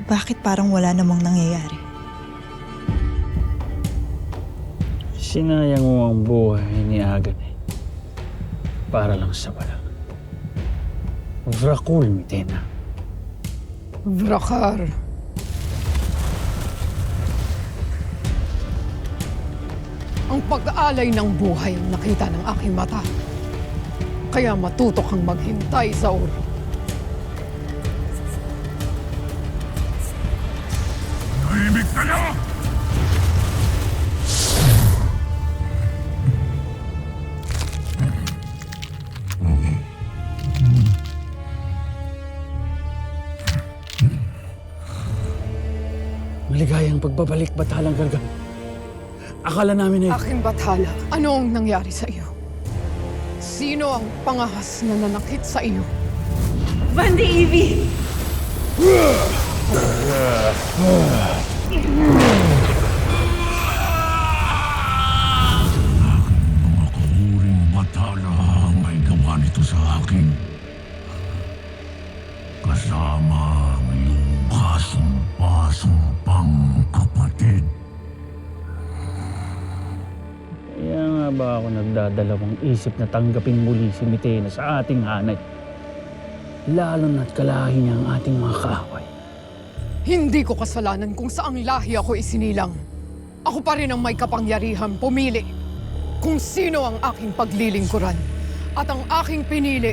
Bakit parang wala namang nangyayari? Sinayang mo ang buhay ni Agane para lang sa wala. Vracul, Mitena. Vracar. Ang pag-aalay ng buhay ang nakita ng aking mata. Kaya matuto kang maghintay, Zaur. Nahimik ka na! Maligayang pagbabalik, Batalang Gargan. Akala namin ay... Aking bathala, ano ang nangyari sa iyo? Sino ang pangahas na nanakit sa iyo? Bandi Ivy! Mga kahuring batala ang may gawa nito sa akin. Kasama ang iyong kasumpasumpang kapatid. Kaya nga ba ako nagdadalawang isip na tanggapin muli si Mitena sa ating hanay? Lalo na't kalahi niya ang ating mga kaaway. Hindi ko kasalanan kung saang lahi ako isinilang. Ako pa rin ang may kapangyarihan pumili kung sino ang aking paglilingkuran. At ang aking pinili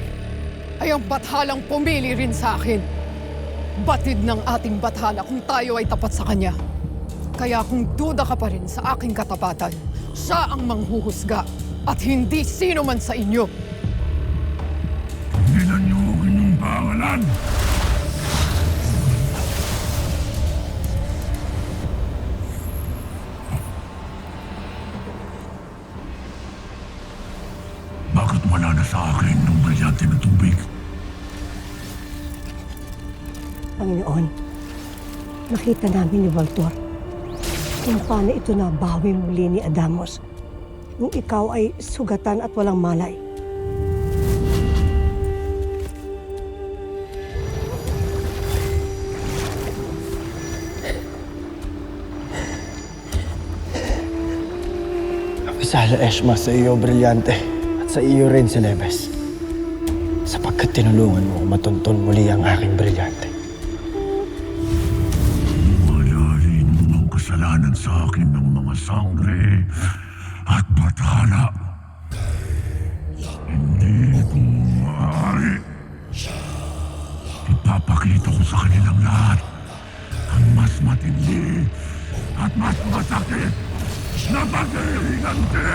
ay ang bathalang pumili rin sa akin. Batid ng ating bathala kung tayo ay tapat sa kanya. Kaya kung duda ka pa rin sa aking katapatan, siya ang manghuhusga at hindi sino man sa inyo. Tigilan niyo ang inyong pangalan! Bakit wala na sa akin ng brilyante na tubig? Panginoon, nakita namin ni Valtor kung paano ito nabawi muli ni Adamos nung ikaw ay sugatan at walang malay. Sala Eshma sa iyo, Brilyante, at sa iyo rin, Celebes. Sapagkat tinulungan mo matuntun muli ang aking Brilyante. Wala rin ang kasalanan sa akin ng mga sangre at bathala. Hindi ko maaari. Ipapakita ko sa kanilang lahat ang mas matindi at mas masakit na paghihingante!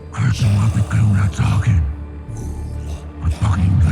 Kahit lumapit kayong lahat sa akin at pakinggan